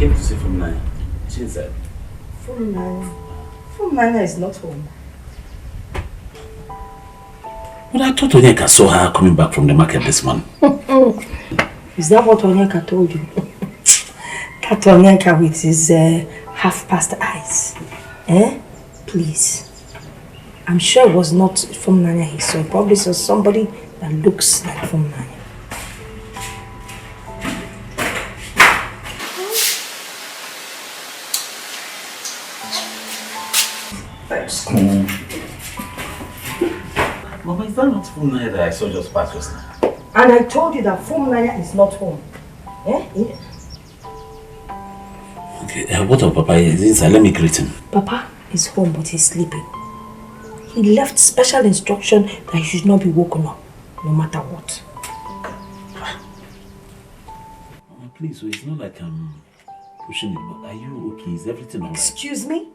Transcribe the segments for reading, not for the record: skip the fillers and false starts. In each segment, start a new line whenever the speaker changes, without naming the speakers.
came to see from Naya. She said.
From Naya? From Naya is not home.
But I thought Onyeka saw her coming back from the market this morning.
Is that what Onyeka told you? That Onyeka with his half-past eyes. Eh? Please. I'm sure it was not from Naya he saw. Probably saw somebody that looks like from Naya.
Mama, is that not from Naya that I saw just pass just now?
And I told you that from Naya is not home. Eh? Yeah.
Okay, what of Papa is inside? Let me greet him.
Papa is home, but he's sleeping. He left special instruction that he should not be woken up, no matter what.
Mama, please, so it's not like I'm pushing it, but are you okay? Is everything alright?
Excuse me?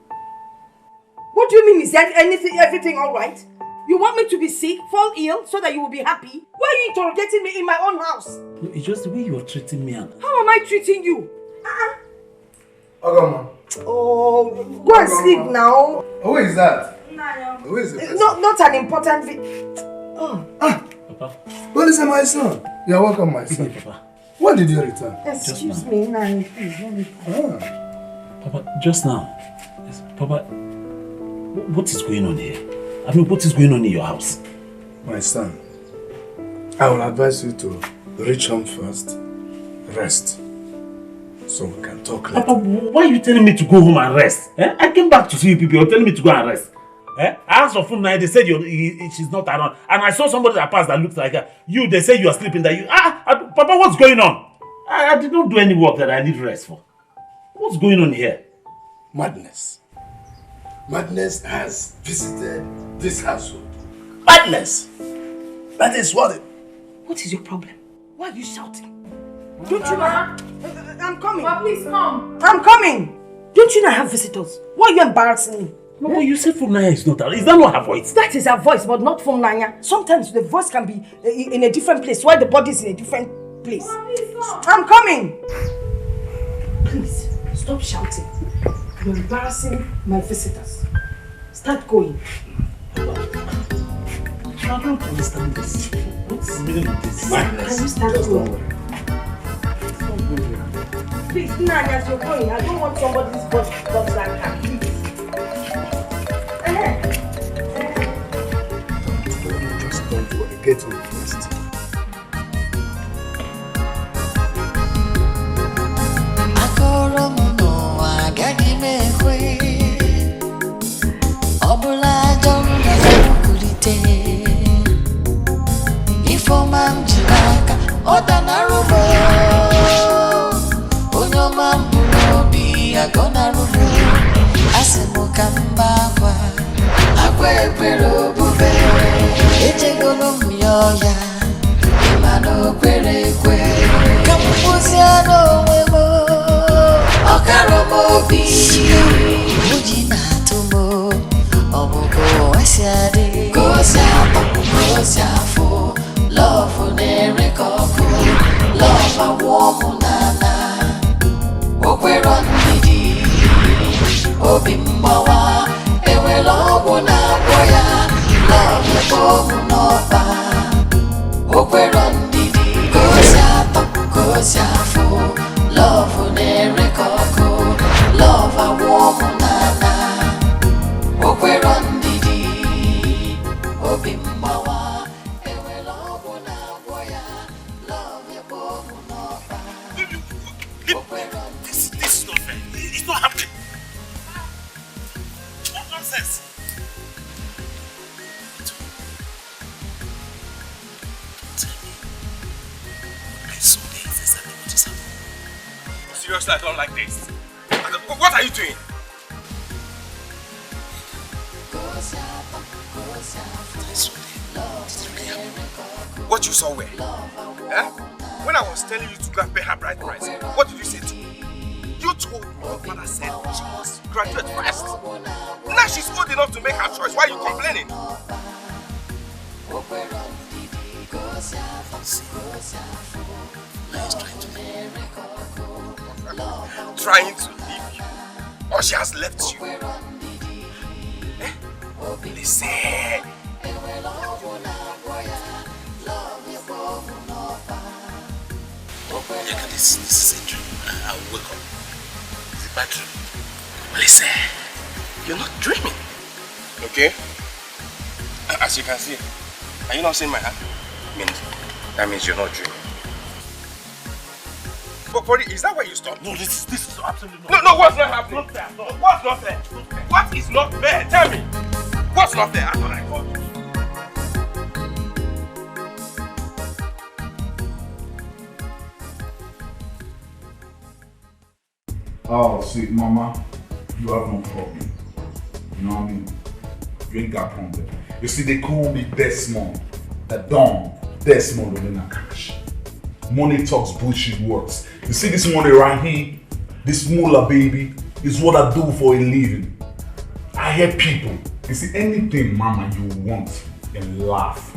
What do you mean, is everything alright? You want me to be sick, fall ill, so that you will be happy? Why are you interrogating me in my own house?
No, it's just the way you're treating me. And...
How am I treating you?
Mama.
Oh, go and sleep now.
Who is that?
Naya.
Who is it?
Not an important
Papa. Well, listen, my son. You're welcome, my son.
Papa.
When did you return?
Excuse me, Naya, please. Let me...
Papa, just now. Yes, Papa, what is going on here? I mean, what is going on in your house?
My son, I will advise you to reach home first, rest, so we can talk later.
Papa, why are you telling me to go home and rest? Eh? I came back to see you people, you're telling me to go and rest. Eh? I asked for Naya, they said she's not around. And I saw somebody that passed that looks like her. You, they say you are sleeping, that you... Papa, what's going on? I did not do any work that I need rest for. What's going on here?
Madness. Madness has visited this household. Madness! That is what it...
What is your problem? Why are you shouting? Don't you know? I'm coming.
Mama, please come.
I'm coming. Don't you know I have visitors? Why are you embarrassing me?
No, but you said from Naya is not around. Is that not her voice?
That is her voice, but not from Naya. Sometimes the voice can be in a different place, while the body is in a different place.
Mama, please come.
I'm coming. Please, stop shouting. You're embarrassing my visitors. Start going.
I don't understand this. What's the meaning of this?
Madness.
Can you start going? Please, Nanya, as you're going, I don't want somebody's voice to talk like that. Please.
Just don't worry. Get on first.
Seriously, I don't like this. What are you doing? What you saw where? Eh? When I was telling you to go and pay her bride price, what did you say to me? You told me your father said she must graduate first. Now she's old enough to make her choice. Why are you complaining?
See, Naya is trying to make me.
trying to leave you, or she has left you. Eh? Listen. Yeah, this is a dream. I'll wake up. It's a bad dream. Listen, you're not dreaming. Okay? As you can see, are you not seeing my hand? That means you're not dreaming. But is that where you stop?
No, this is absolutely not.
No, what's not happening?
Not fair. No.
What's not fair? What is not fair? Tell me. What's not fair? I thought I called you.
Oh, see, Mama, you have no problem. You know what I mean? You ain't got problem. You see, they call me Desmond. The Don, Desmond in a cash. Money talks, bullshit works. You see this money right here? This moolah, baby, is what I do for a living. I help people. You see, anything, Mama, you want and laugh,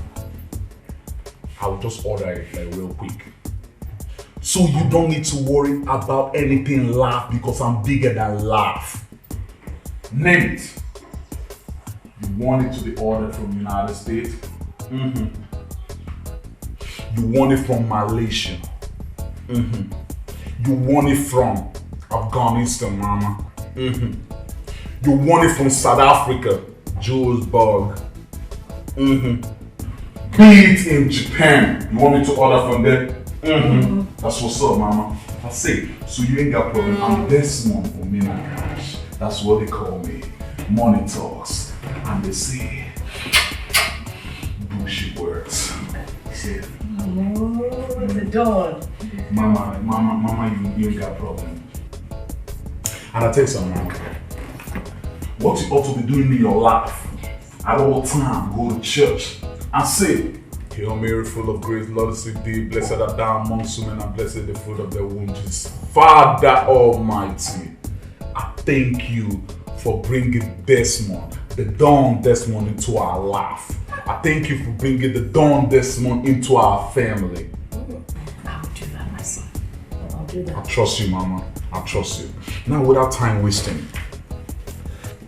I will just order it like real quick. So you don't need to worry about anything laugh because I'm bigger than laugh. Name it. You want it to be ordered from United States? You want it from Malaysia? You want it from Afghanistan, Mama? You want it from South Africa, Johannesburg? Be it in Japan, you want me to order from there? That's what's up, Mama. I say, so you ain't got problem. I'm Desmond for me and cash. That's what they call me. Money talks. And they say, bullshit words. Say,
oh, the dawn.
Mama, you ain't got problem. And I tell you something, Mama. What you ought to be doing in your life, at all time, go to church and say, Hail Mary, full of grace, Lord is with thee, blessed art thou amongst women, and blessed the fruit of thy womb, Jesus. Father Almighty, I thank you for bringing Desmond, the Don Desmond, into our life. I thank you for bringing the Don Desmond into our family.
I'll do that, my son. I'll do that.
I trust you, Mama. I trust you. Now, without time wasting,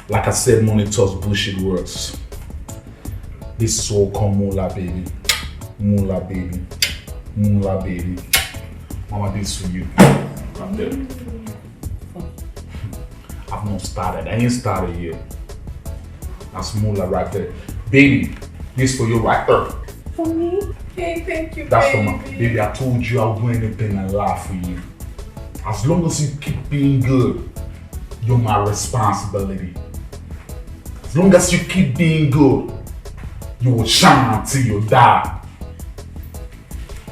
like I said, money talks, bullshit words. This is all called moolah, baby. Moolah, baby. Moolah, baby. Mama, this for you. Right there. I've not started. I ain't started yet. That's moolah right there. Baby, this for you right there.
For me? Hey, thank you,
That's
baby.
for my baby. I told you I'll do anything and laugh for you. As long as you keep being good, you're my responsibility. As long as you keep being good, you will shine until you die.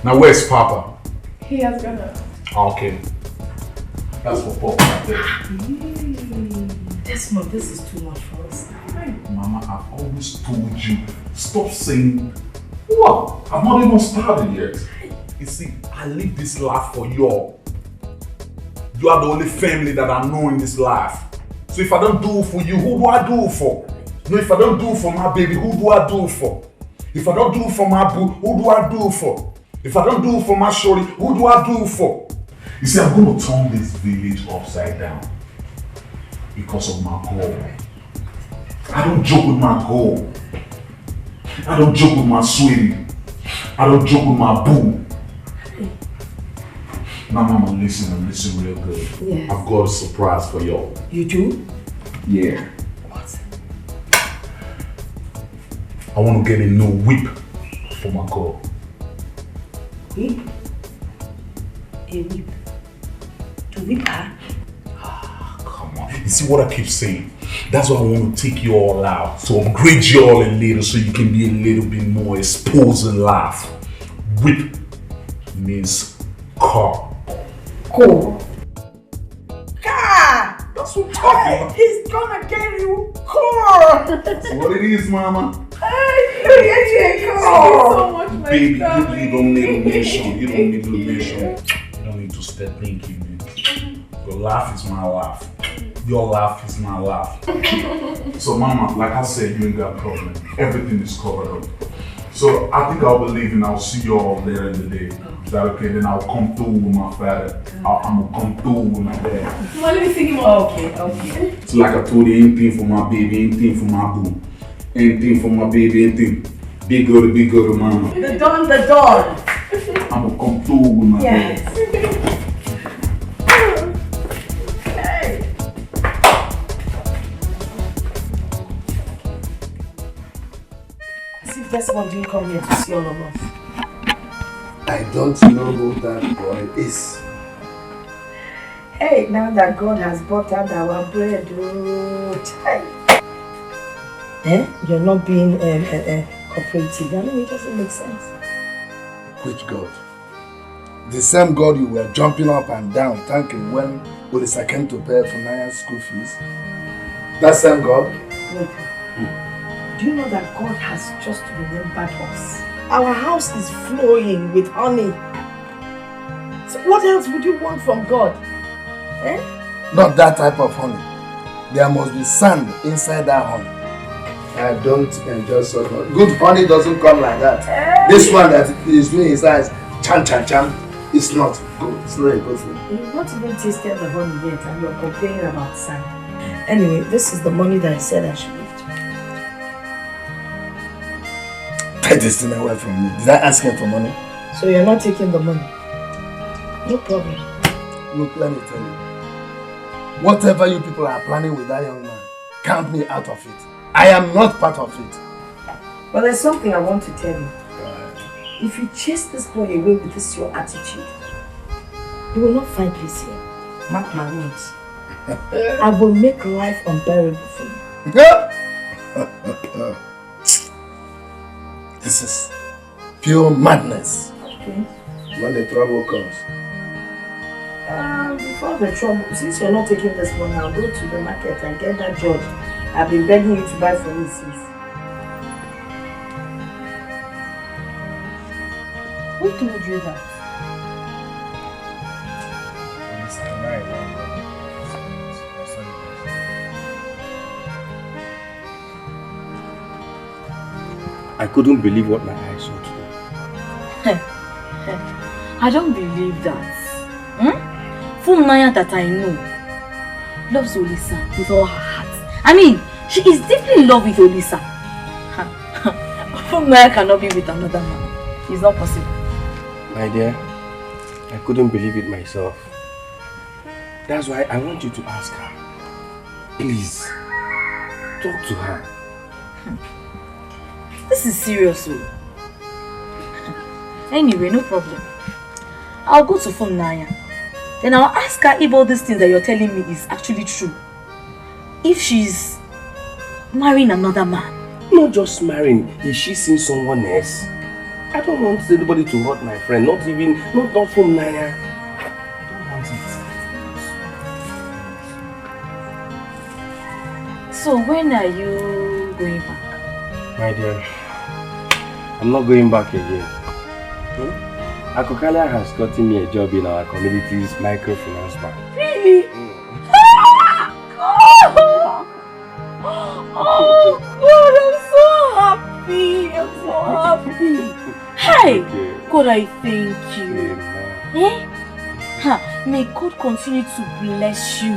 Now where's Papa?
He has gone out.
Okay. That's for Papa right there.
Desmond, this is too much for us.
Mama, I've always told you, stop saying, what? I've not even started yet. You see, I live this life for you all. You are the only family that I know in this life. So if I don't do it for you, who do I do it for? No, if I don't do it for my baby, who do I do it for? If I don't do it for my boo, who do I do it for? If I don't do it for my shorty, who do I do it for? You see, I'm going to turn this village upside down because of my goal. I don't joke with my goal. I don't joke with my sweetie. I don't joke with my boo. Now, Mama, listen real good.
Yes.
I've got a surprise for y'all.
You do?
Yeah.
What?
I want to get a new whip for my girl.
Whip? A whip? To whip her?
Come on. You see what I keep saying? That's why I want to take you all out. To upgrade you all a little so you can be a little bit more exposed and laugh. Whip means car.
Cool. Car!
That's what I'm talking about.
He's gonna get you car!
That's what it is, Mama.
Thank you so much, my
Baby,
darling.
you don't need a mission. You don't need a mission. You don't need to step thinking, man. Your laugh is my laugh. Your laugh is my laugh. So, Mama, like I said, you ain't got a problem. Everything is covered up. So I think I'll be leaving. I'll see you all later in the day. Is that okay? Then I'll come through with my father. I'm gonna come through with my dad.
Well, let me sing him up. Okay.
It's like I told you, anything for my baby, anything for my boo. Anything for my baby, anything. Big girl, mama.
The dawn.
I'm gonna come through with my dad.
Hey. As if Desmond didn't come here to see all of us.
I don't know who that boy is.
Hey, now that God has buttered our bread, you're not being cooperative. I mean, it doesn't make sense.
Which God? The same God you were jumping up and down thanking when Olisa came to pay for Naya's school fees? That same God?
Wait, do you know that God has just remembered us? Our house is flowing with honey. So what else would you want from God?
Not that type of honey. There must be sand inside that honey. I don't enjoy so much. Good honey doesn't come like that. This one that is doing his eyes, chan. It's not good. It's not a good thing.
You've not even tasted the honey yet and you're complaining about sand. Anyway, this is the money that I said I should give to you.
Take this thing away from me. Did I ask him for money?
So you're not taking the money? No problem.
Look, let me tell you. Whatever you people are planning with that young man, count me out of it. I am not part of it.
But there's something I want to tell you. If you chase this boy away with this your attitude, you will not find peace here. Mark my words. I will make life unbearable for you.
This is pure madness.
Okay.
When the trouble comes.
Before the trouble, since you're not taking this money, I'll go to the market and get that judge I've been begging you to buy for me since. Who told you that?
I couldn't believe what my eyes saw today.
I don't believe that. From Naya that I know loves Olisa with all her heart. I mean, she is deeply in love with Olisa. From Naya cannot be with another man. It's not possible.
My dear, I couldn't believe it myself. That's why I want you to ask her. Please, talk to her.
This is serious. Anyway, no problem. I'll go to phone Naya. Then I'll ask her if all these things that you're telling me is actually true. If she's marrying another man.
Not just marrying, is she seeing someone else? I don't want anybody to hurt my friend, not from Naya. I don't want
it. So when are you going back?
My dear, I'm not going back again. Akokalia has gotten me a job in our community's microfinance bank.
Really? Oh God, I'm so happy. I'm so happy. Hey, okay. God, I thank you. May God continue to bless you.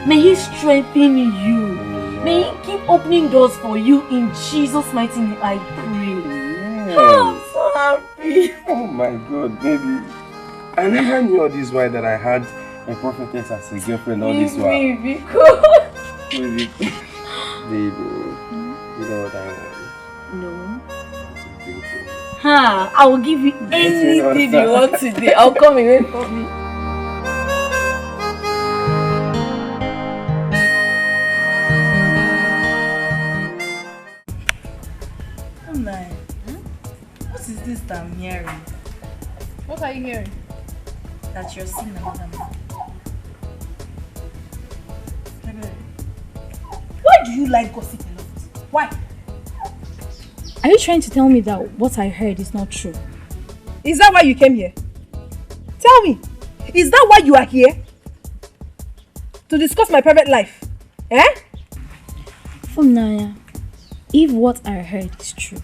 May He strengthen you. May He keep opening doors for you in Jesus' mighty name. I pray. I'm so happy.
Oh my God, baby. I never knew all this while that I had a prophetess as a girlfriend all this while.
Baby, God.
Baby, you know what I want?
No.
To drink for me.
I will give you anything you want today. I'll come away from me.
What is this that I'm hearing? What are you hearing?
That you're seeing another man.
Why do you like gossip a lot? Why?
Are you trying to tell me that what I heard is not true?
Is that why you came here? Tell me, is that why you are here? To discuss my private life?
Naya, if what I heard is true,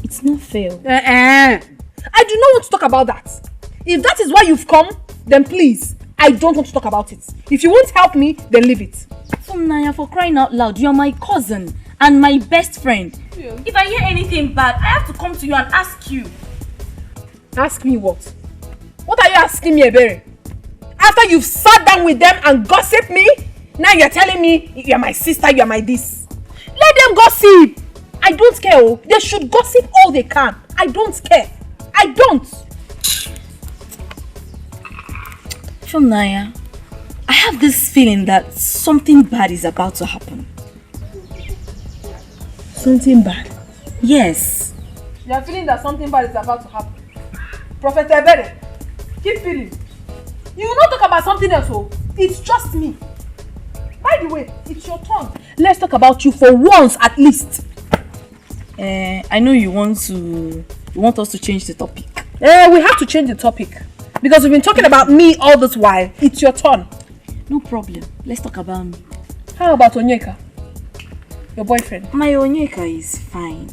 It's not fair.
I do not want to talk about that. If that is why you've come, then please, I don't want to talk about it. If you won't help me, then leave it.
Funaya, for crying out loud, you are my cousin and my best friend. Yeah. If I hear anything bad, I have to come to you and ask you.
Ask me what? What are you asking me, Ebere? After you've sat down with them and gossiped me, now you're telling me you're my sister, you're my this. Let them gossip. I don't care. Oh. They should gossip all they can. I don't care. I don't.
Funaya, I have this feeling that something bad is about to happen.
Something bad?
Yes.
You're feeling that something bad is about to happen. Prophet Ebere, keep feeling. You will not talk about something else, oh. It's just me. By the way, it's your turn. Let's talk about you for once at least.
I know you want us to change the topic.
We have to change the topic. Because we've been talking about me all this while. It's your turn.
No problem. Let's talk about me.
How about Onyeka? Your boyfriend?
My Onyeka is fine.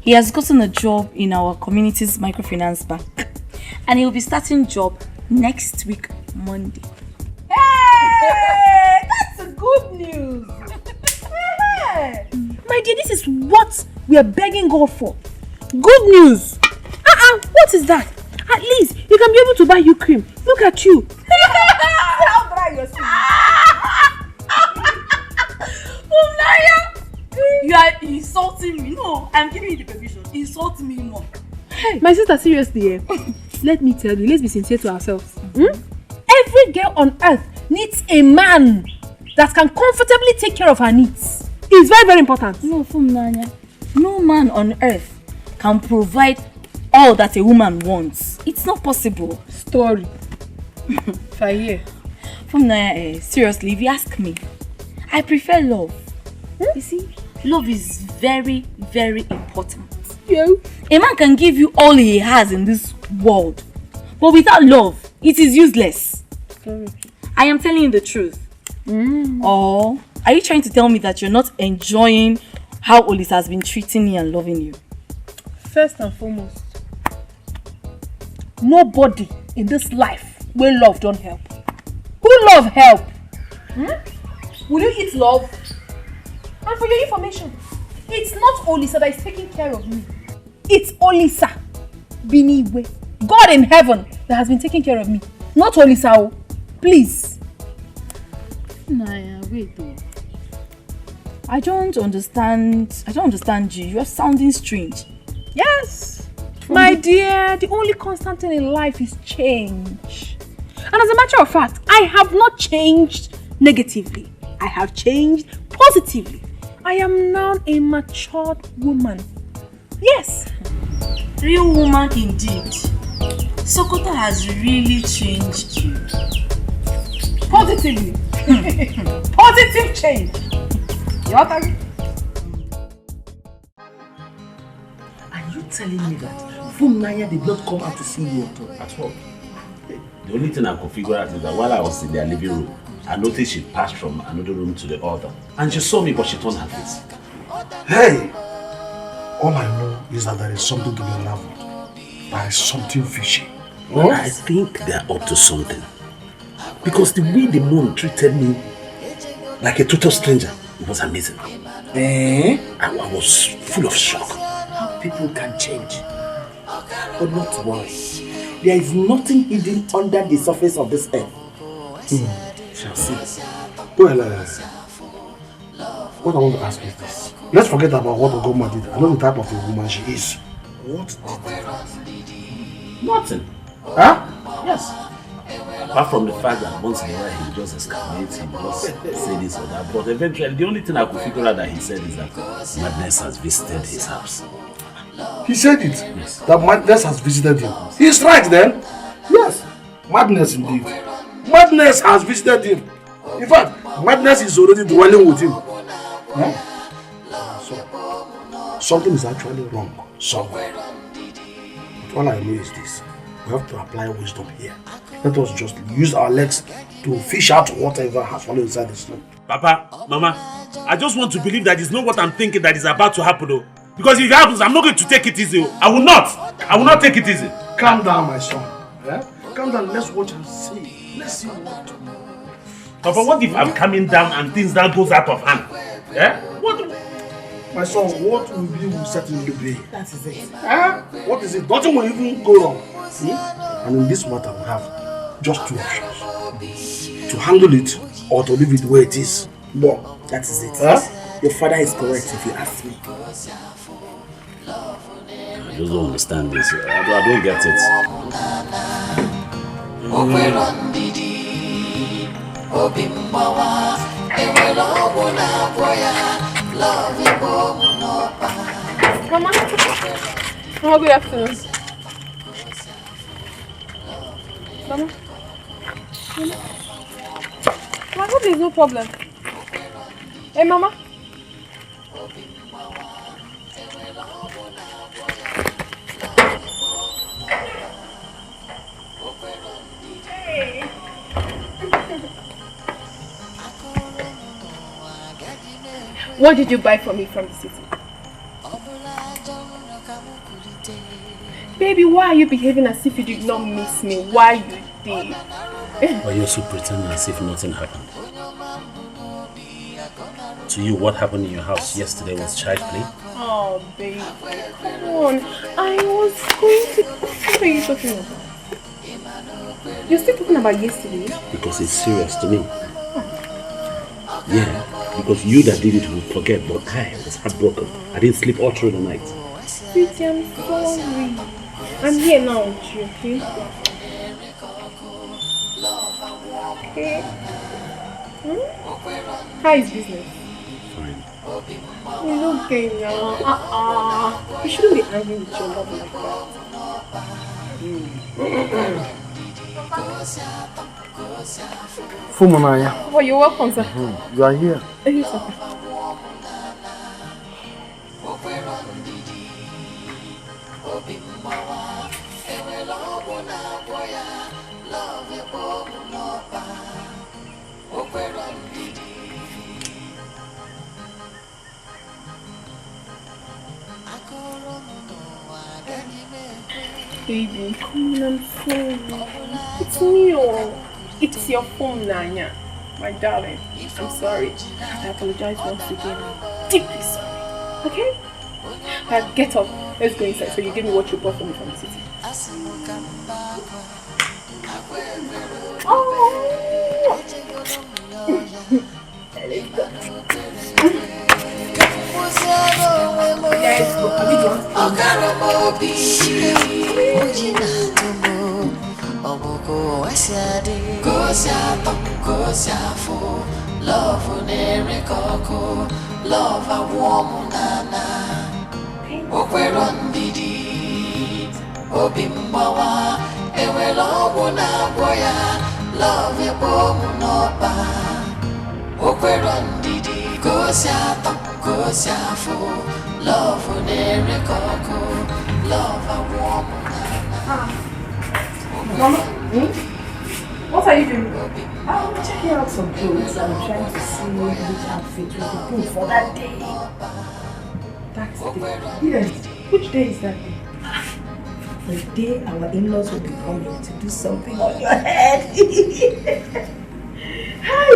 He has gotten a job in our community's microfinance bank. And he will be starting job next week, Monday.
Hey! That's a good news! My dear, this is what we are begging God for. Good news! What is that? At least you can be able to buy you cream. Look at you. How dry your skin.
You are insulting me. No, I'm giving you the permission. Insult me more.
Hey, my sister, seriously, let me tell you, let's be sincere to ourselves. Every girl on earth needs a man that can comfortably take care of her needs. It's very, very important.
No, Funaya. No man on earth can provide all that a woman wants. It's not possible.
Story. If I hear.
Funaya, seriously, if you ask me, I prefer love. You see, love is very, very important.
Yeah.
A man can give you all he has in this world, but without love, it is useless.
Sorry.
I am telling you the truth. Or are you trying to tell me that you're not enjoying how Olis has been treating you and loving you?
First and foremost, nobody in this life will love don't help. Who love help? Will you eat love? And for your information, it's not Olisa that is taking care of me. It's Olisa Biniwe, God in heaven, that has been taking care of me. Not Olisa. Please.
Naya, wait though. I don't understand you. You're sounding strange.
Yes. My dear, the only constant thing in life is change. And as a matter of fact, I have not changed negatively. I have changed positively. I am now a matured woman. Yes.
Real woman indeed. Sokoto has really changed you.
Positively. Positive change. You want to?
Are you telling me that Funaya did not come out to see you at all?
The only thing I could figure out is that while I was in their living room, I noticed she passed from another room to the other. And she saw me, but she turned her face.
Hey! All I know is that there is something to be unraveled. There is something fishy.
Well, I think they are up to something. Because the way the mom treated me like a total stranger, it was amazing. I was full of shock.
How people can change. But not to worry. There is nothing hidden under the surface of this earth.
Shall see. Well, what I want to ask is this. Let's forget about what Ogoma did. I know the type of a woman she is. What did they do?
Nothing.
Huh?
Yes. Apart from the fact that once in a while he would just escalate, he would just say this or that. But eventually, the only thing I could figure out that he said is that madness has visited his house.
He said it?
Yes.
That madness has visited him. He's right then. Yes. Madness indeed. Madness has visited him. In fact, madness is already dwelling with him. Huh? So, something is actually wrong somewhere. But all I know is this. We have to apply wisdom here. Let us just use our legs to fish out whatever has fallen inside the snow.
Papa, Mama, I just want to believe that it's not what I'm thinking that is about to happen though. Because if it happens, I'm not going to take it easy. I will not. I will not take it easy.
Calm down, my son. Yeah? Calm down. Let's watch and see. Let's see what to do.
Papa, what if I'm coming down and things that goes out of hand? Yeah? What?
My son, what will be will certainly be.
That is it.
What is it? Nothing will even go wrong. And in this matter, we have just two options. To handle it or to leave it where it is. But
that is it. Your father is correct if you ask me.
I just don't understand this. I don't get it.
Mama, oh, good afternoon. Mama, I hope there's no problem. Hey, Mama. What did you buy for me from the city? Baby, why are you behaving as if you did not miss me? Why you did?
But you're also pretending as if nothing happened. To you, what happened in your house yesterday was child play?
Oh, baby, come on. I was going to... What are you talking about? You're still talking about yesterday?
Because it's serious to me. Yeah, because you that did it will forget, but I was heartbroken. I didn't sleep all through the night.
Sweetie, I'm sorry. I'm here now with you, okay? Okay. How is business?
Fine.
It's okay now. You shouldn't be angry with your love like that.
Fumunaya.
Oh, you're welcome, sir.
You are here.
Yes, sir. Baby, come on, I'm sorry. It's me, it's your phone, Nanya. My darling, I'm sorry. I apologize once again. I'm deeply sorry. Okay? Get up. Let's go inside so you give me what you brought for me from the city. Oh! Yes, Mama, what are you doing? I'm checking out some clothes and I'm trying to see which outfit will be good for that day. That's the day. Yes. Which day is that day? The day our in-laws will be coming to do something on your head. Hi!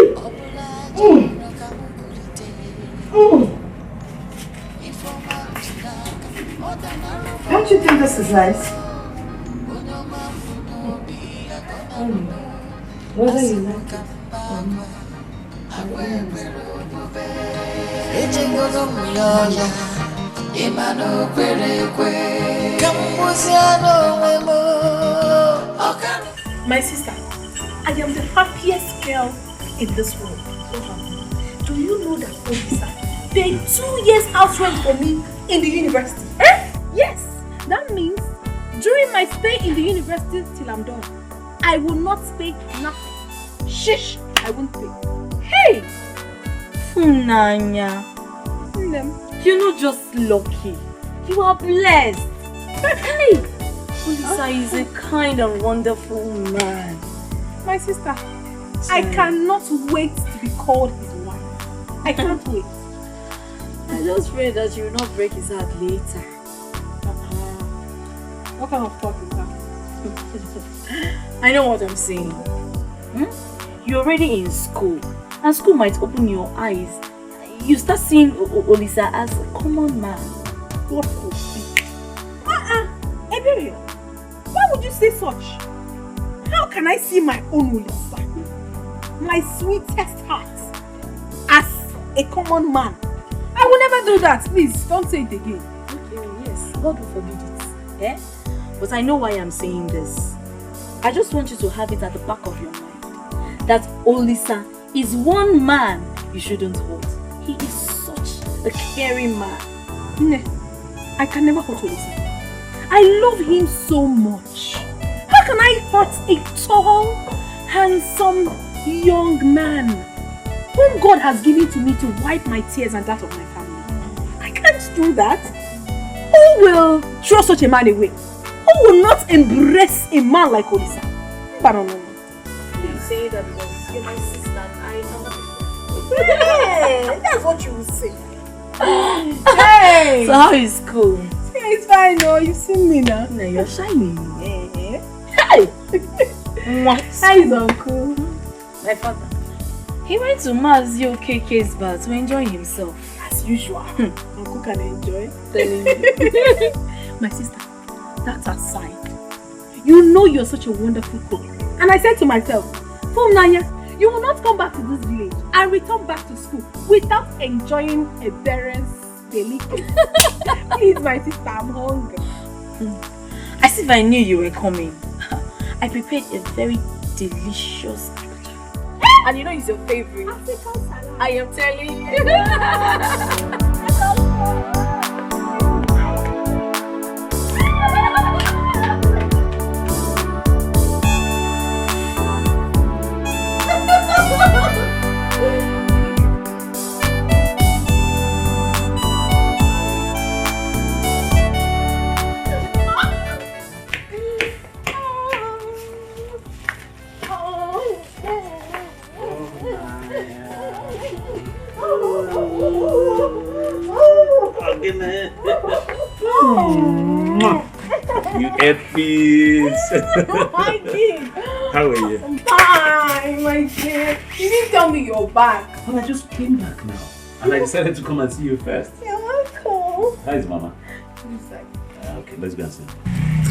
Don't you think this is nice? Whether you like it My sister, I am the happiest girl in this world. Do you know that Odisa paid 2 years house rent for me in the university? Yes, that means during my stay in the university till I'm done, I will not pay nothing. Shish, I won't pay. Hey!
Nanya, you're not just lucky. You are blessed.
Hey!
Odisa is a kind and wonderful man.
My sister, I cannot wait to be called his wife. I can't wait.
I just pray that you will not break his heart later.
What kind of talk is that?
I know what I'm saying. You're already in school, and school might open your eyes. You start seeing Olisa as a common man.
What could be? Ebere, why would you say such? How can I see my own Olisa, my sweetest heart, as a common man? I will never do that. Please, don't say it again.
Okay, yes, God will forbid it. Eh? But I know why I'm saying this. I just want you to have it at the back of your mind that Olisa is one man you shouldn't hurt. He is such a caring man.
Ne, I can never hurt Olisa. I love him so much. How can I hurt a tall, handsome, young man whom God has given to me to wipe my tears and that of my family? I can't do that. Who will throw such a man away? Who will not embrace a man like Olisa? But no.
You say that because you're my sister and I am not.
Hey, that's what you will say. Hey!
So how is school?
Yeah, it's fine, no. You see me now.
No, you're shiny.
Hey!
What?
How is uncle?
My father. He went to Mazio KK's bar to enjoy himself.
As usual. Uncle can enjoy. My sister, that's a sign. You know you're such a wonderful cook. And I said to myself, Nanya, you will not come back to this village and return back to school without enjoying a parent's delicacy. Please, my sister, I'm hungry.
As if I knew you were coming. I prepared a very delicious abacha. And you know it's your favorite. I am telling you.
You ate peace.
I did.
How are you?
I'm fine, my dear. You didn't tell me you're back.
Well, I just came back now. And I decided to come and see you first.
You're welcome.
How is Mama? Okay, let's go and see.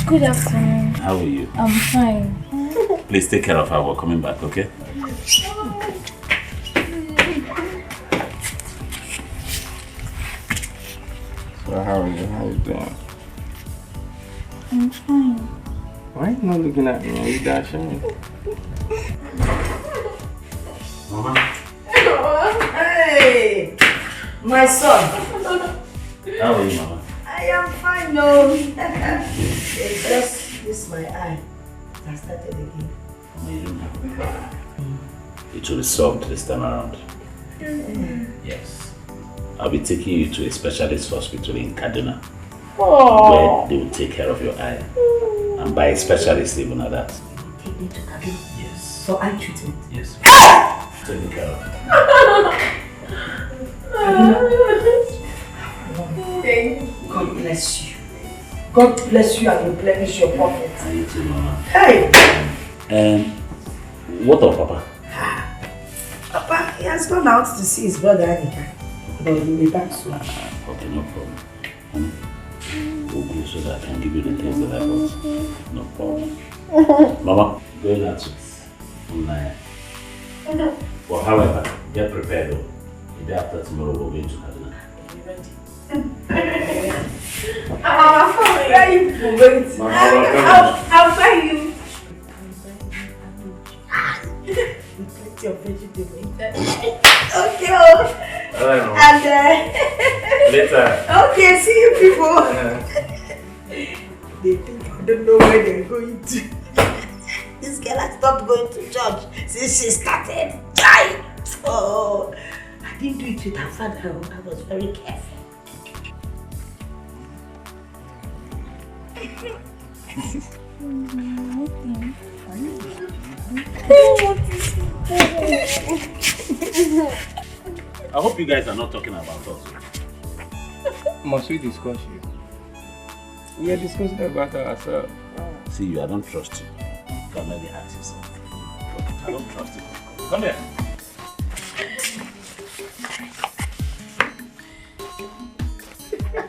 Good afternoon.
How are you?
I'm fine.
Please take care of her. We're coming back, okay?
So how are you? How you doing?
I'm fine.
Why are you not looking at me? Are you dashing?
Mama?
Hey! My son.
How are you, Mama?
I am fine, no. It's just this my eye. I started again.
Mama, you don't have it will be solved this time around. Yes. I'll be taking you to a specialist hospital in Kaduna. Where they will take care of your eye. And by a specialist even at that.
Take me to Kaduna?
Yes.
For eye treatment?
Yes. Take care of
God bless you. God bless you and replenish your pocket.
you too, Mama.
Hey!
And what of Papa?
Papa, he has gone out to see his brother Anika. But he'll be back soon.
Okay, no problem. We'll go so that I can give you the things that I want. No problem. Mama, going out with Unaya. Well, however, get prepared though. The day after tomorrow, we're going to Kaduna.
I'll buy you. Plenty of vegetables. Okay. And
later.
okay, see you people. They think I don't know where they're going to. This girl has stopped going to church since she started. Oh, I didn't do it with her father. I was very careful.
I hope you guys are not talking about us.
Must we discuss you? We are discussing about ourselves.
See you, I don't trust you. You can let me ask you something. I don't trust you. Come here.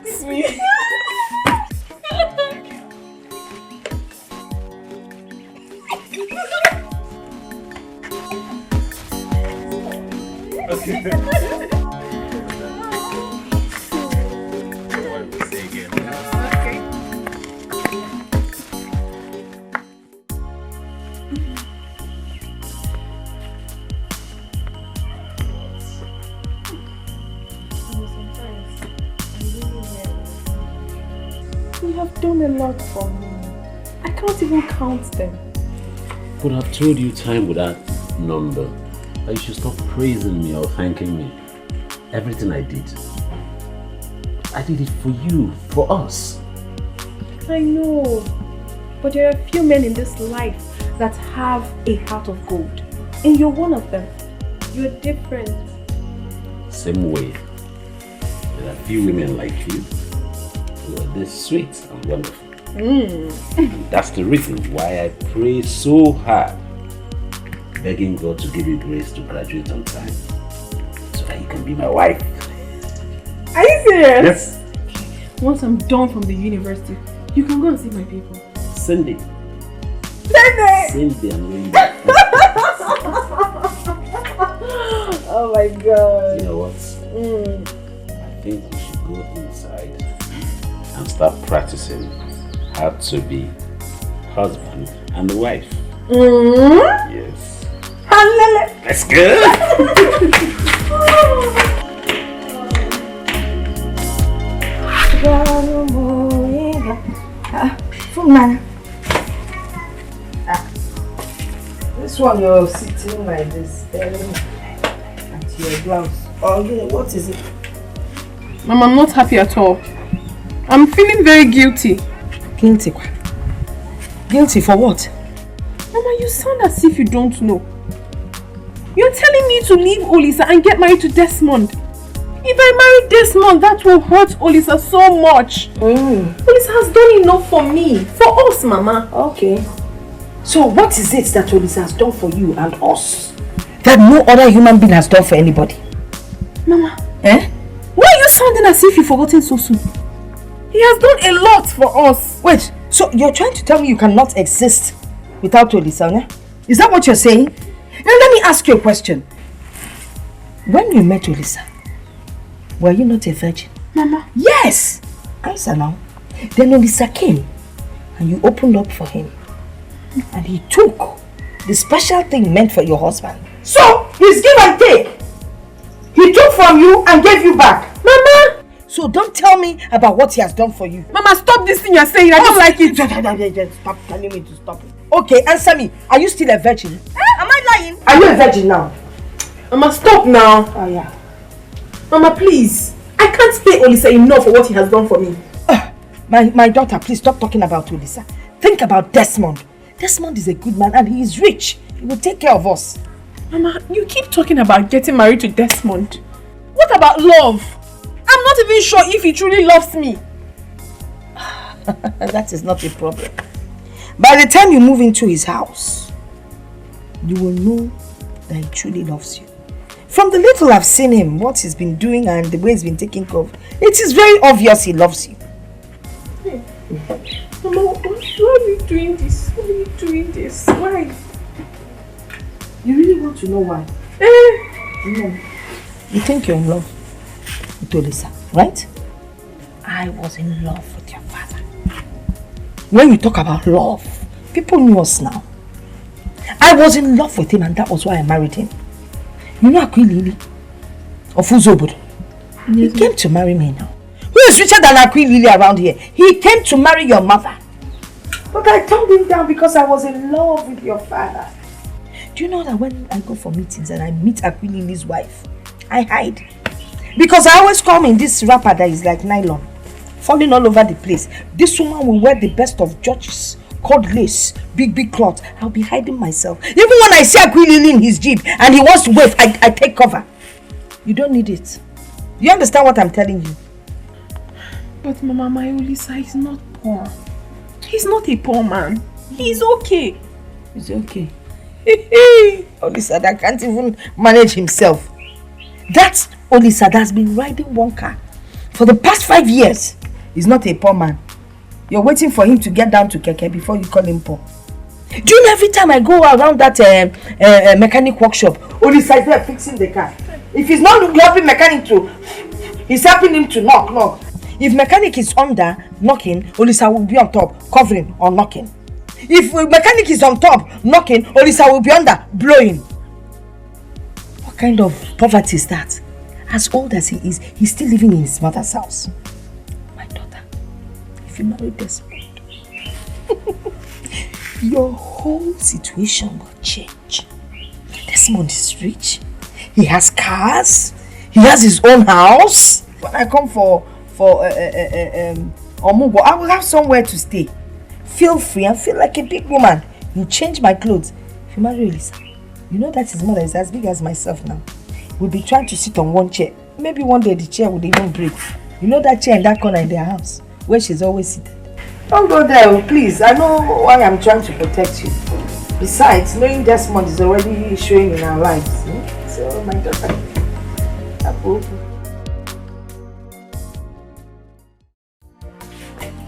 Sweet.
Okay.
You have done a lot for me. I can't even count them.
Could have told you time without number that you should stop praising me or thanking me. Everything I did it for you, for us.
I know, but there are a few men in this life that have a heart of gold, and you're one of them. You're different.
Same way, there are few women like you who are this sweet and wonderful. And that's the reason why I pray so hard, begging God to give you grace to graduate on time, so that you can be my wife.
Are you serious?
Yes.
Once I'm done from the university, you can go and see my people.
Cindy.
Cindy!
Cindy and Wendy.
Oh my God.
You know what? I think we should go inside and start practicing how to be husband and wife. Yes. Let's go.
This one you're sitting like this, staring at your blouse. Oh, yeah, what is it?
Mom, I'm not happy at all. I'm feeling very guilty.
Guilty? Guilty for what?
Mama, you sound as if you don't know. You're telling me to leave Olisa and get married to Desmond. If I marry Desmond, that will hurt Olisa so much. Olisa has done enough for me, for us, Mama.
Okay. So what is it that Olisa has done for you and us that no other human being has done for anybody?
Mama.
Eh?
Why are you sounding as if you've forgotten so soon? He has done a lot for us.
Wait, so you're trying to tell me you cannot exist without Olisa, eh? Is that what you're saying? Now let me ask you a question. When you met Olisa, were you not a virgin?
Mama.
Yes! Answer now. Then Olisa came and you opened up for him. And he took the special thing meant for your husband. So, it's give and take. He took from you and gave you back.
Mama!
So don't tell me about what he has done for you.
Mama, stop this thing you're saying. I don't like it.
Stop telling me to stop it. Okay, answer me. Are you still a virgin? Am I lying? Are you a virgin now?
Mama, stop now.
Oh, yeah.
Mama, please. I can't pay Olisa enough for what he has done for me.
My daughter, please stop talking about Olisa. Think about Desmond. Desmond is a good man and he is rich. He will take care of us.
Mama, you keep talking about getting married to Desmond. What about love? I'm not even sure if he truly loves me.
That is not a problem. By the time you move into his house, you will know that he truly loves you. From the little I've seen him, what he's been doing and the way he's been taking care of, it is very obvious he loves you.
Mama, why are you doing this? Why are you doing this? Why?
You really want to know why? No. You think you're in love with Olisa, right? I was in love with your father. When you talk about love, people knew us now. I was in love with him and that was why I married him. You know Akwilili of Uzobodo? He came to marry me now. Who is richer than Akwilili around here? He came to marry your mother. But I turned him down because I was in love with your father. Do you know that when I go for meetings and I meet Akwilili's wife, I hide? Because I always come in this wrapper that is like nylon, falling all over the place. This woman will wear the best of George's, cord lace, big cloth. I'll be hiding myself. Even when I see Akwilili in his jeep and he wants to wave, I take cover. You don't need it. Do you understand what I'm telling you?
But Mama, my Olisa is not poor. He's not a poor man. He's okay.
He's okay. Olisa that can't even manage himself. That's Olisa that's been riding one car for the past 5 years. He's not a poor man. You're waiting for him to get down to Keke before you call him poor. Do you know every time I go around that mechanic workshop, Olisa is there fixing the car. If he's not helping mechanic to, he's helping him to knock. If mechanic is under knocking, Olisa will be on top covering or knocking. If mechanic is on top knocking, Olisa will be under blowing. What kind of poverty is that? As old as he is, he's still living in his mother's house. My daughter, if you marry Desmond, your whole situation will change. Desmond is rich. He has cars. He has his own house. When I come for Omugo, I will have somewhere to stay. Feel free and feel like a big woman. You change my clothes. If you marry Olisa, you know that his mother is as big as myself now. We'll be trying to sit on one chair. Maybe one day the chair would even break. You know that chair in that corner in their house where she's always seated. Don't go there, please. I know why I'm trying to protect you. Besides, knowing Desmond is already showing in our lives. So, my daughter,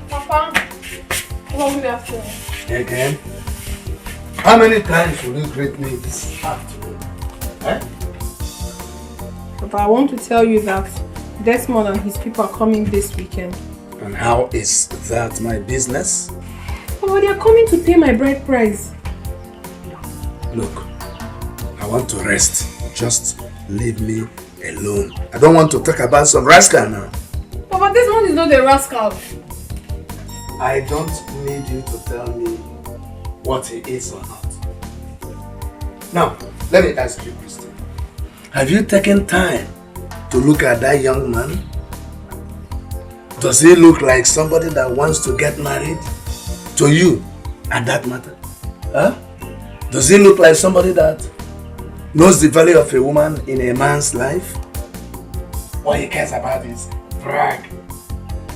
Papa, good afternoon.
Again? How many times will you greet me this afternoon? Eh?
Papa, I want to tell you that Desmond and his people are coming this weekend.
And how is that my business?
Papa, they are coming to pay my bride price.
Look, I want to rest. Just leave me alone. I don't want to talk about some rascal now.
Papa, Desmond is not a rascal.
I don't need you to tell me what he is or not. Now, let me ask you a question. Have you taken time to look at that young man? Does he look like somebody that wants to get married to you at that matter? Huh? Does he look like somebody that knows the value of a woman in a man's life? What he cares about is brag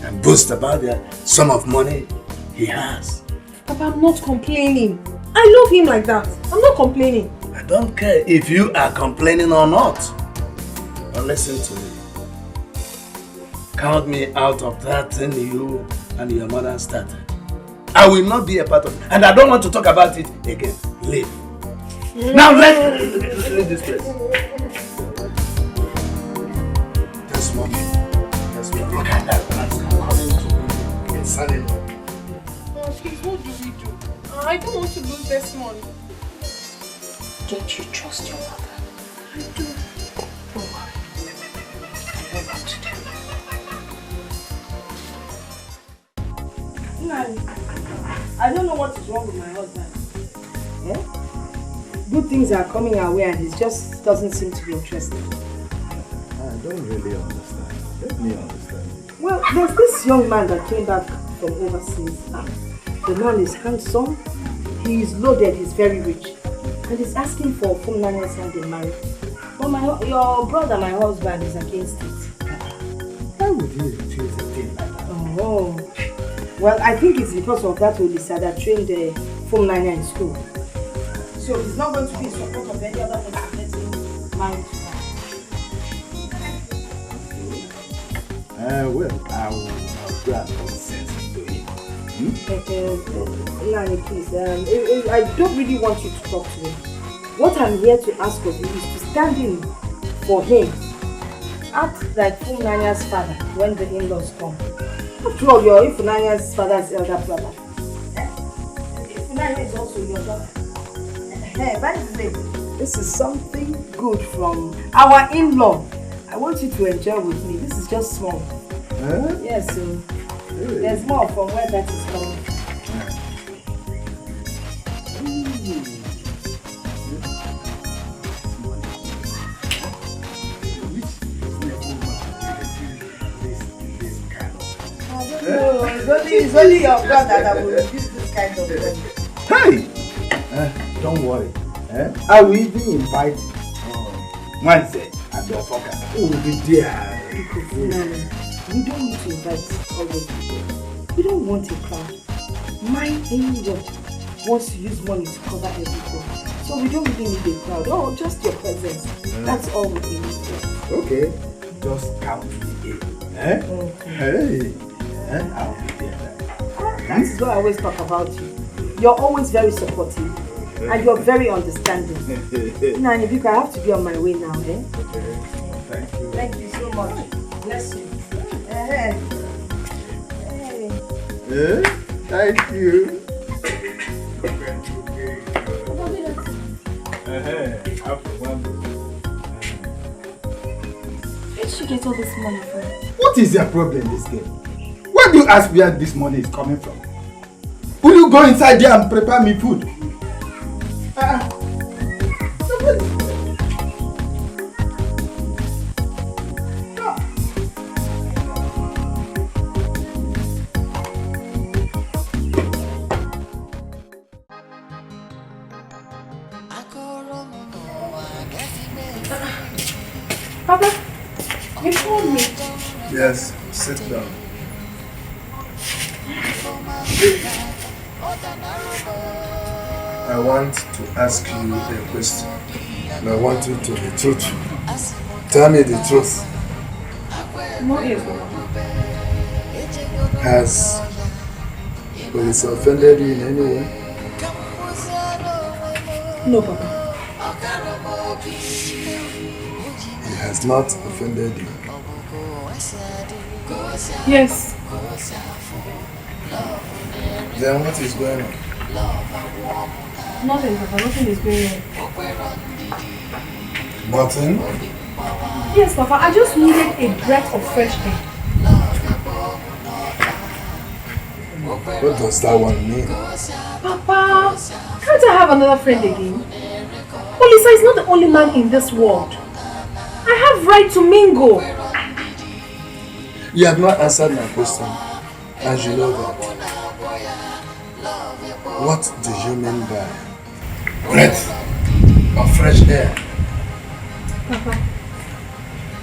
and boast about the sum of money he has.
Papa, I'm not complaining. I love him like that. I'm not complaining.
I don't care if you are complaining or not. But listen to me. Count me out of that thing you and your mother started. I will not be a part of it. And I don't want to talk about it again. Leave. Now let's leave this place. Just one. Look at that man coming to me in son-in-law.
Oh, please, what do we do? I don't want to lose Desmond.
Don't you trust your mother?
I do.
Don't worry. I know what to do. I don't know what is wrong with my husband. Yeah? Good things are coming our way and he just doesn't seem to be interested.
I don't really understand. Let me understand.
Well, there's this young man that came back from overseas. The man is handsome, he's loaded, he's very rich. And he's asking for Funania's hand in marriage. But your brother, my husband, is against it.
Why would you refuse a thing like that?
Oh. Well, I think it's because of that Olisa that trained Funania in school. So he's not going to be in support of any other person getting married to her.
Well, I'll go and consent to him.
Nani, please, I don't really want you to talk to him. What I'm here to ask of you is to stand in for him. Act like Funania's father when the in-laws come. After all, you're Funania's father's elder brother. Funania is also your daughter. By the way, this is something good from our in-law. I want you to enjoy with me. This is just small.
Huh?
Yes, so really? There's more from where that is coming. It's only your brother that will use this kind of thing.
Hey! Don't worry. I will even invite Wednesday and the Foka. Who will be there.
We don't need to invite all those people. We don't want a crowd. My angel wants to use money to cover everything. So we don't really need a crowd. Oh, just your presence. That's all we need.
Okay. Just count me in. Eh? Hey. I'll be there.
That is what I always talk about you. You're always very supportive. And you're very understanding. Nani, because I have to be on my way now, eh?
Thank you.
Thank you so much. Bless you. Hey.
Thank you.
Where did you get all this money from?
What is your problem in this game? Why do you ask where this money is coming from? Will you go inside there and prepare me food?
Papa, you called me.
Yes, sit down. I want to ask you a question. And I want you to be truthful. Tell me the truth.
No, yes, Papa.
Has police offended you in any way?
No, Papa.
He has not offended you.
Yes.
Then what is going on?
Nothing, Papa. Nothing is going on.
Nothing?
Yes, Papa. I just needed a breath of fresh air.
What does that one mean?
Papa, can't I have another friend again? Olisa is not the only man in this world. I have right to mingle.
You have not answered my question, and you know that. What do you mean by breath of fresh air?
Papa,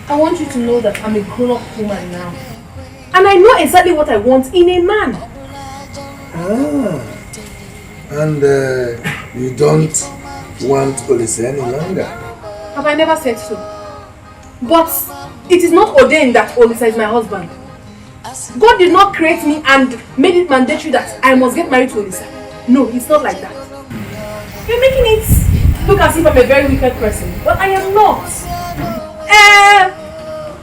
I want you to know that I'm a grown-up woman now. And I know exactly what I want in a man.
And you don't want Olise any longer?
Papa, I never said so. But it is not ordained that Olisa is my husband. God did not create me and made it mandatory that I must get married to Olisa. No, it's not like that. You're making it look as if I'm a very wicked person, but I am not.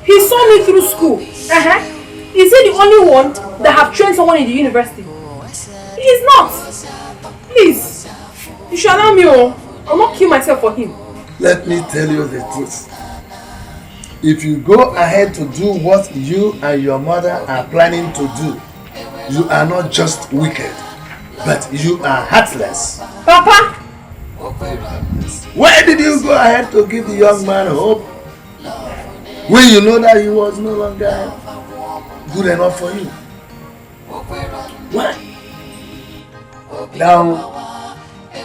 He saw me through school. Is he the only one that have trained someone in the university? He is not. Please, you should allow me. I'll not kill myself for him.
Let me tell you the truth. If you go ahead to do what you and your mother are planning to do, you are not just wicked, but you are heartless.
Papa!
Why did you go ahead to give the young man hope when you know that he was no longer good enough for you? Why? Now,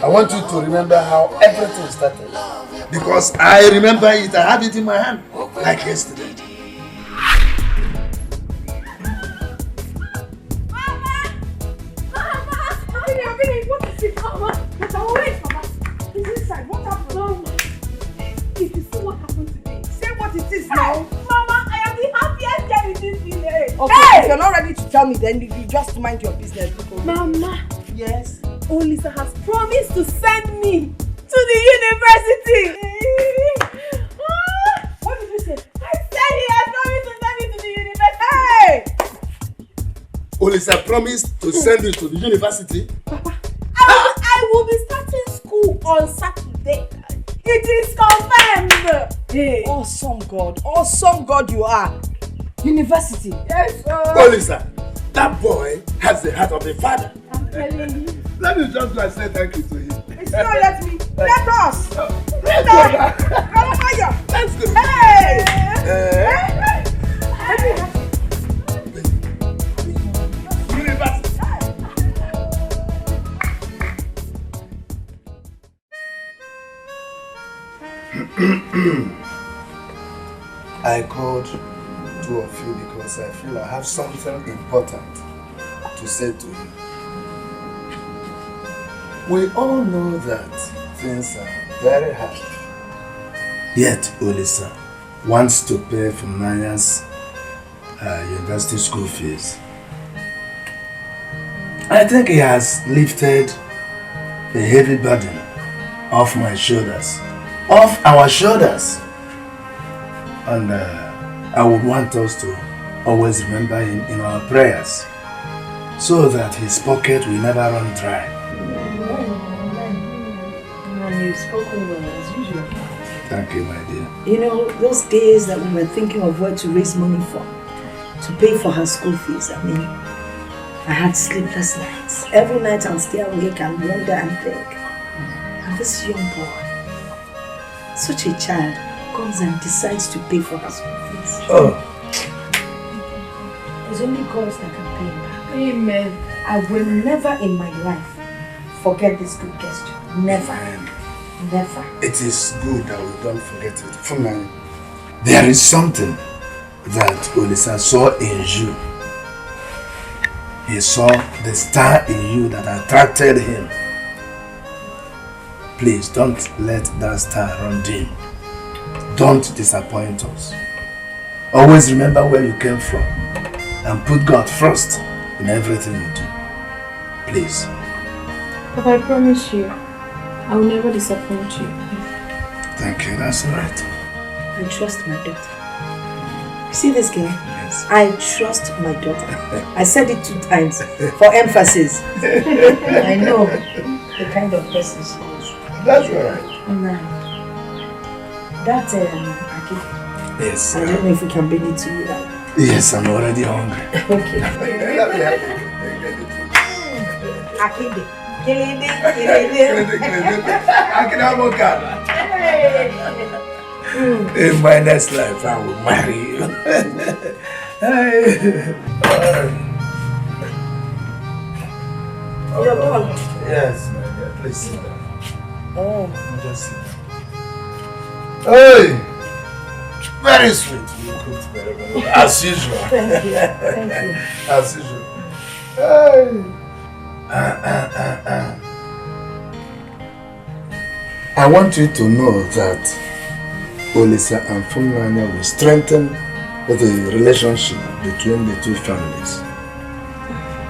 I want you to remember how everything started. Because I remember it, I had it in my hand, like yesterday.
What is it, Mama? Wait, Mama. He's inside. What happened? Mama. If you see what happened today, say what it is now. Mama, I am the happiest girl in this village.
Okay, if you're not ready to tell me, then you just mind your business.
Mama.
Yes?
Olisa has promised to send me to the university.
What did you say?
I said he has promised to send me to the university.
Hey!
Olisa promised to send you to the university?
Papa, I will be starting school on Saturday. It is confirmed. Hey.
Awesome God you are. University.
Yes, sir.
Olisa, that boy has the heart of a father.
I'm telling you.
Let me just say thank you to him.
It's not let me. Let us.
Let's go. Let's go.
Hey!
I called two of you because I feel I have something important to say to you. We all know that things are very hard. Yet Olisa wants to pay for Nanya's university school fees. I think he has lifted the heavy burden off my shoulders, off our shoulders. And I would want us to always remember him in our prayers so that his pocket will never run dry.
You've spoken well as usual.
Thank you, my dear.
You know, those days that we were thinking of where to raise money for, to pay for her school fees, I mean, I had sleepless nights. Every night I'll stay awake and wonder and think. And this young boy, such a child, comes and decides to pay for her school fees.
Oh.
It's only God that can pay him back.
Amen.
I will never in my life forget this good gesture. Never. Never.
It is good that we don't forget it. Funai, there is something that Olisa saw in you. He saw the star in you that attracted him. Please don't let that star run dim. Don't disappoint us. Always remember where you came from and put God first in everything you do. Please.
But I promise you, I will never disappoint you.
Thank you, that's right.
I trust my daughter. You see this girl? Yes. I trust my daughter. I said it 2 times for emphasis. I know the kind of person she is.
That's alright.
That Aki.
Yes.
I don't know if we can bring it to you now.
Yes, I'm already hungry.
Okay. Akinde. Kilindi.
In my next life, I will marry you.
You're gone.
Yes, my dear. Please sit down.
Oh.
Just sit down. Hey! Very sweet. You cooked very well. As usual.
Thank you. Thank you.
As usual. Hey! I want you to know that Olisa and Funanya will strengthen the relationship between the two families.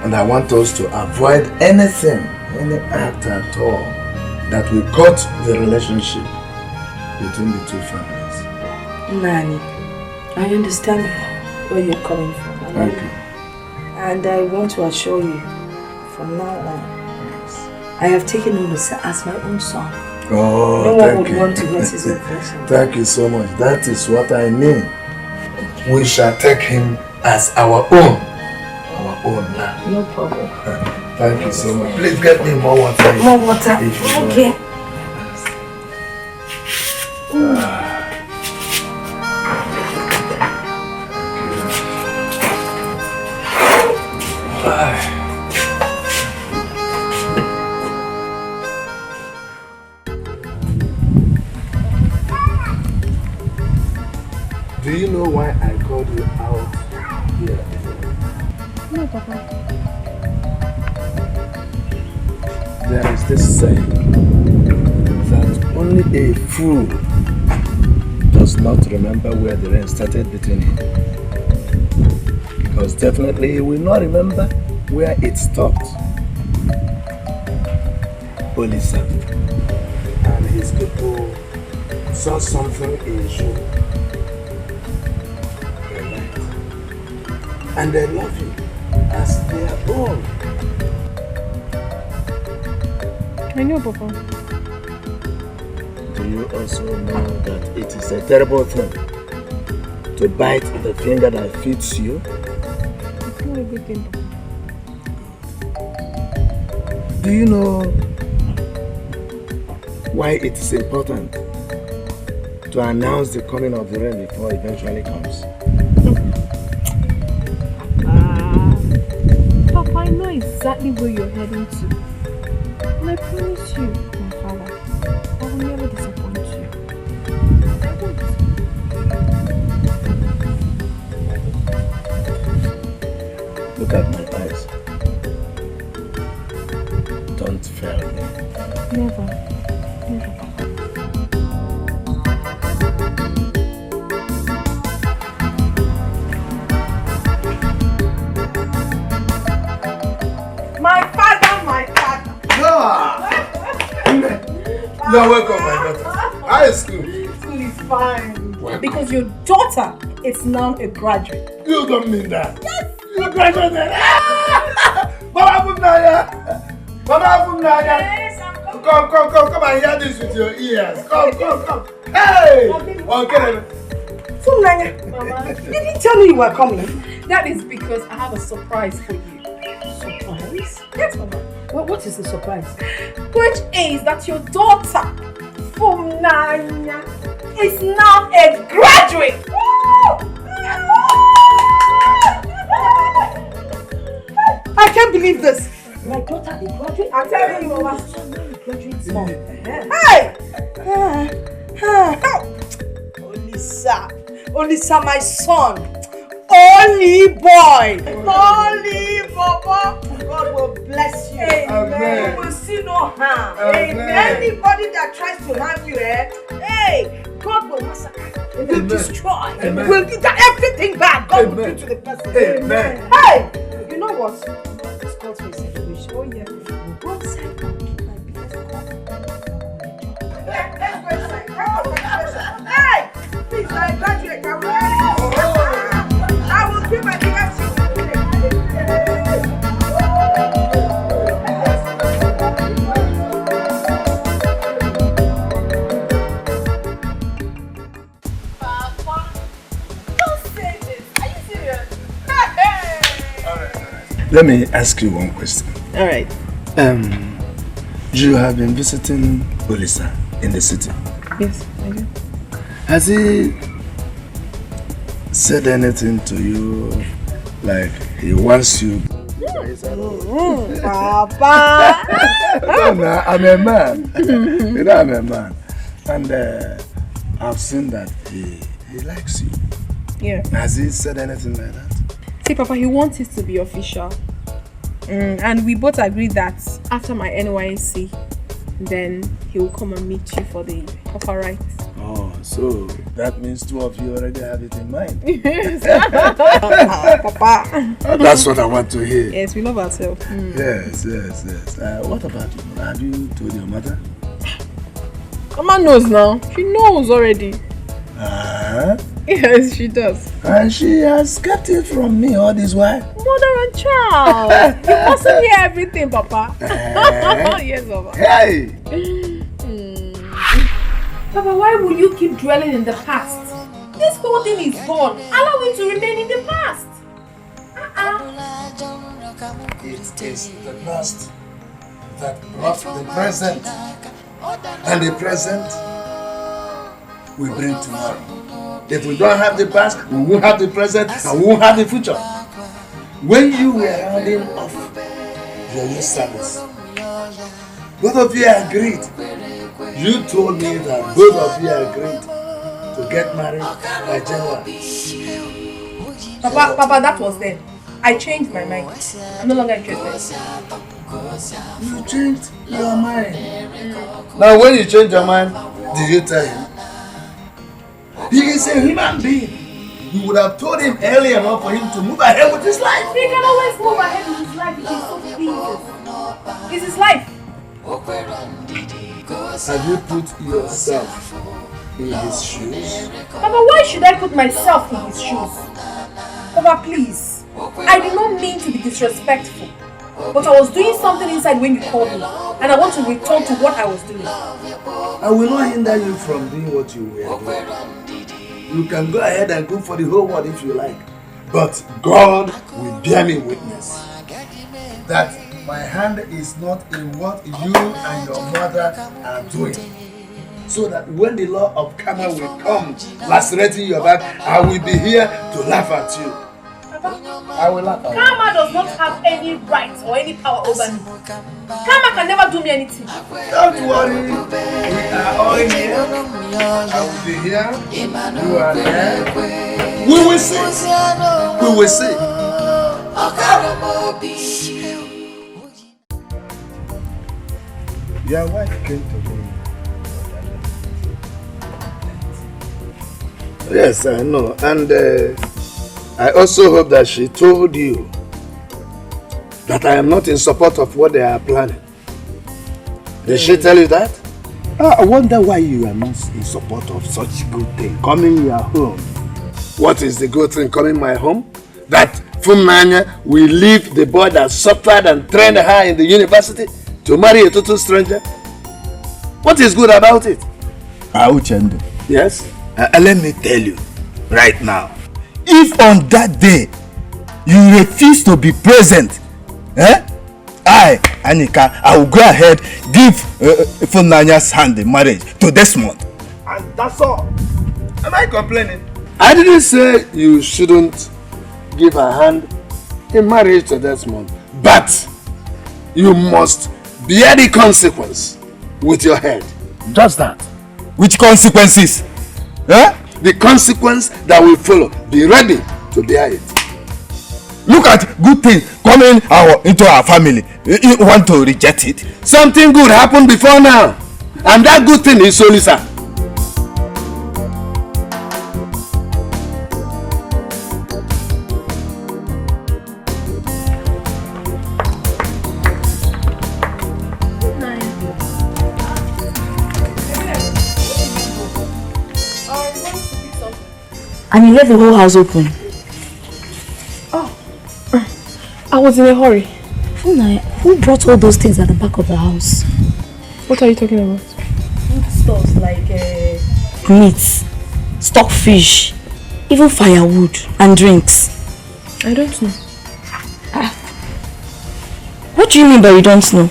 And I want us to avoid anything, any act at all that will cut the relationship between the two families.
Nani, I understand where you're coming from.
Thank you.
And I want to assure you, from now on, I have taken Olisa as my own son.
Oh,
no one would
you.
want to hurt his own person.
Thank you so much. That is what I mean. We shall take him as our own. Our own now.
No problem.
Thank you so much. Please get me more water.
More water. Okay.
Do you know why I called you out here?
No, Papa.
There is this saying that only a fool does not remember where the rain started beating him. Because definitely he will not remember where it stopped. Olisa and his people saw something in you. And they love you as their own.
I know, Papa.
Do you also know that it is a terrible thing to bite the finger that feeds you?
It's not a good thing, Papa.
Do you know why it is important to announce the coming of the rain before it eventually comes?
Papa, I know exactly where you're heading to. And I promise you, my father, I will never disappoint you. I won't.
look at my eyes. Don't fail me.
Never. Never, Papa.
My father, my father.
You're welcome, my daughter. How is school?
School is fine.
Welcome.
Because your daughter is now a graduate.
You don't mean that. Yes. You graduated. Mama Funaya. Mama Funaya.
Yes, I'm coming.
Come and hear this with your ears. Come. Hey! Okay.
Funaya,
Mama,
you didn't tell me you were coming.
that is because I have a surprise for you.
Surprise?
Yes, Mama.
What is the surprise?
Which is that your daughter, Funaya, is now a graduate.
I can't believe this. My daughter, a graduate?
I'm telling you, Mama.
Graduate mom. Hey! Olisa, my son. Only boy. Only Papa. God will bless you.
Amen.
You will see no harm.
Amen.
Anybody that tries to harm you, hey, God will massacre. He will destroy.
Amen.
Will get everything back. God will do to the person.
Amen.
Hey, you know what? This calls for a celebration. Oh yeah. We'll go outside and keep my biggest cup. Let's go inside. Come on, celebration. Hey, please, I graduate. I will keep my biggest cup.
Let me ask you one question.
All right.
You have been visiting Olisa in the city.
Yes, I do.
Has he said anything to you like he wants you?
Papa.
No, I'm a man. You know, I'm a man. And I've seen that he likes you.
Yeah.
Has he said anything like that?
See, Papa, he wants it to be official. And we both agreed that after my NYC, then he will come and meet you for the offer rights.
Oh, so that means two of you already have it in mind.
Yes. Papa.
That's what I want to hear.
Yes, we love ourselves.
Yes. What about you? Have you told your mother?
Mama knows now. She knows already. Yes, she does.
And she has kept it from me all this while.
Mother and child. You mustn't hear everything, Papa. Yes, Papa.
Hey!
Papa, why will you keep dwelling in the past? This whole thing is gone. Allow it to remain in the past.
It is the past that brought the present. And the present we bring tomorrow. If we don't have the past, we won't have the present and we won't have the future. When you were rounding off your youth service, both of you agreed. You told me that both of you agreed to get married by January.
Papa, that was then. I changed my mind. I'm no longer interested.
You changed your mind. Now when you changed your mind, did you tell him? He is a human being. You would have told him early enough for him to move ahead with his life.
He can always move ahead with his life if he so pleases. It's his life.
Have you put yourself in his shoes?
Papa, why should I put myself in his shoes? Papa, please. I did not mean to be disrespectful. But I was doing something inside when you called me. And I want to return to what I was doing.
I will not hinder you from doing what you were doing. You can go ahead and go for the whole world if you like. But God will bear me witness that my hand is not in what you and your mother are doing. So that when the law of karma will come lacerating your back, I will be here to laugh at you. I will laugh at you.
Karma does not have any right or any power over me. Karma can never do me anything.
Don't worry. We are all here. I will be here. You are here. We will see. We will see.
Your wife came to me. Yes, I know. And I also hope that she told you that I am not in support of what they are planning. Did she tell you that? I wonder why you are not in support of such good thing coming your home. What is the good thing coming my home? That Funanya will leave the boy that suffered and trained her in the university to marry a total stranger? What is good about it?
Auchendo.
Yes?
Let me tell you right now. If on that day you refuse to be present, I, Anika, I will go ahead give Funanya's hand in marriage to Desmond.
And that's all. Am I complaining? I didn't say you shouldn't give her hand in marriage to Desmond, but you must bear the consequence with your head.
Just that. Which consequences?
The consequence that will follow. Be ready to bear it.
Look at good things coming into our family. You want to reject it?
Something good happened before now. And that good thing is Solisa.
And you left the whole house open.
I was in a hurry.
Who brought all those things at the back of the house?
What are you talking about?
Food stuff like meat, stockfish, even firewood and drinks.
I don't know.
What do you mean by you don't know?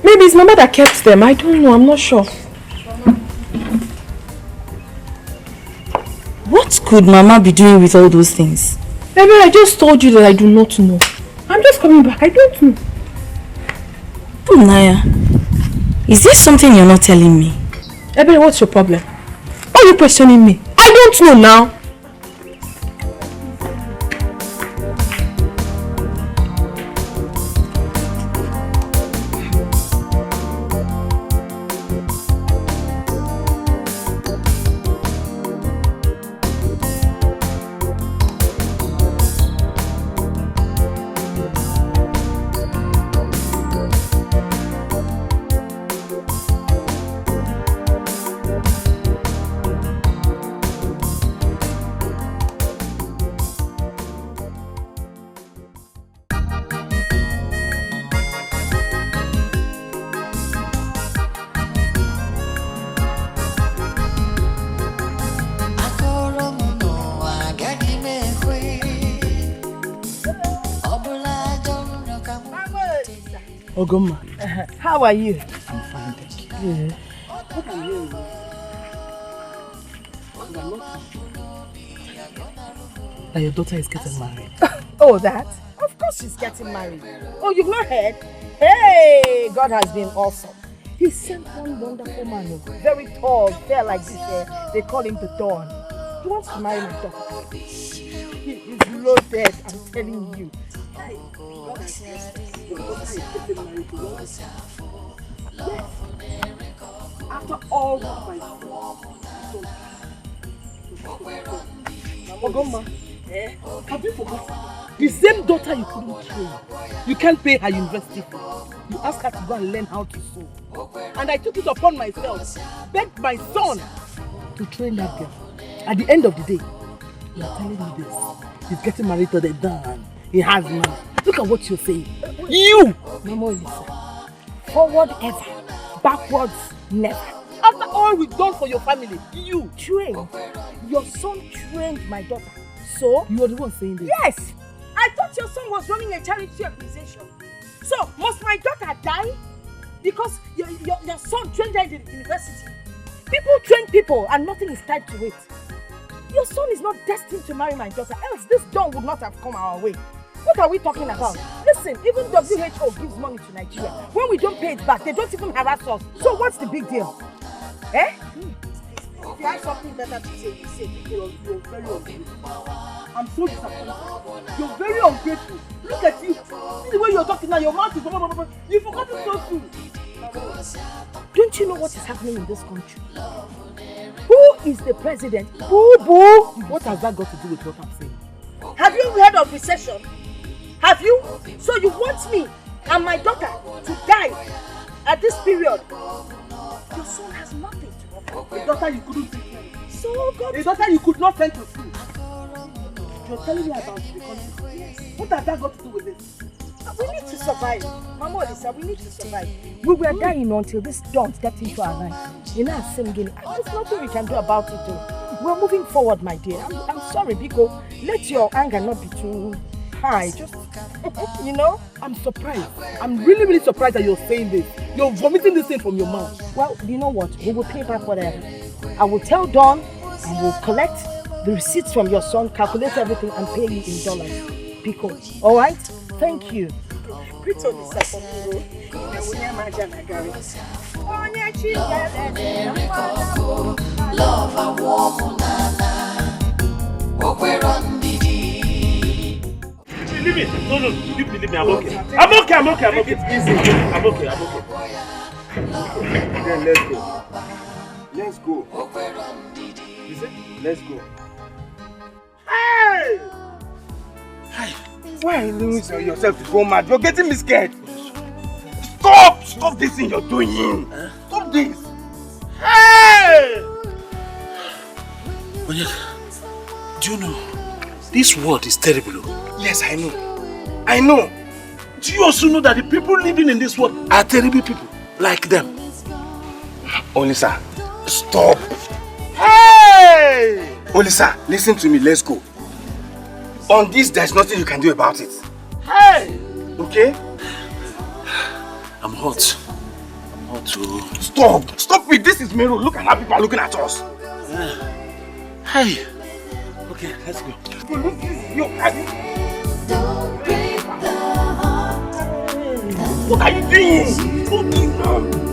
Maybe it's Mama that kept them. I don't know. I'm not sure.
What could Mama be doing with all those things?
Baby, I just told you that I do not know. I'm just coming back. I don't know.
Naya, is there something you're not telling me?
Ebere, what's your problem? Why are you questioning me? I don't know now.
Ogoma, how are you?
I'm fine, thank you.
What are you? That your daughter is getting married.
Oh, that? Of course she's getting married. Oh, you've not heard? Hey, God has been awesome. He sent one wonderful man, very tall, fair like this. They call him the Dawn. He wants to marry my daughter. He is loaded, I'm telling you. Yes. After all what
Ogoma, have you forgotten? The same daughter you couldn't train. You can't pay her university fee. You asked her to go and learn how to sew. And I took it upon myself, begged my son to train that girl. At the end of the day, you are telling me this. He's getting married to the Don. He has money. Look at what you're saying. You!
Mama, listen. Forward ever, backwards never.
After all we've done for your family, you
trained. Your son trained my daughter. So?
You are the one saying this?
Yes! I thought your son was running a charity organization. So, must my daughter die? Because your son trained her in the university. People train people and nothing is tied to it. Your son is not destined to marry my daughter, else this dawn would not have come our way. What are we talking about? Listen, even WHO gives money to Nigeria. When we don't pay it back, they don't even harass us. So what's the big deal? Eh?
you have something better to say, you say. You're very ungrateful. I'm so disappointed. You're very ungrateful. Look at you. See the way you're talking now, your mouth is... You forgot it so soon.
Don't you know what is happening in this country? Who is the president? Boo!
What has that got to do with what I'm saying?
Have you heard of recession? Have you? So you want me and my daughter to die at this period? Your son has nothing to offer.
A daughter you couldn't take care of.
So God.
A daughter you could not send to school. You're telling me about the country. Yes. What has that got to do with it?
We need to survive. Mama Olisa, we need to survive. We were dying until this dawn stepped into our life. You know, singing. There's nothing we can do about it though. We're moving forward, my dear. I'm sorry, Biko. Let your anger not be too high. Just, you know?
I'm surprised. I'm really, really surprised that you're saying this. You're vomiting this thing from your mouth.
Well, you know what? We will pay back whatever. I will tell Dawn and we'll collect the receipts from your son, calculate everything and pay you in dollars. Biko. Alright? Thank you.
Leave me. No, leave me. I'm okay. I'm okay.
Easy.
I'm okay.
Then let's go. Is it? Let's go.
Hey!
Why are you doing yourself to go mad? You're getting me scared. Stop this thing you're doing. Stop this.
Hey! Onyeka, do you know this world is terrible?
Yes, I know.
Do you also know that the people living in this world are terrible people like them?
Olisa, stop.
Hey!
Olisa, listen to me. Let's go. On this, there's nothing you can do about it.
Hey!
Okay?
I'm hot too.
Stop it. This is Meru. Look at how people are looking at us.
Hey! Okay, let's go.
What are you doing?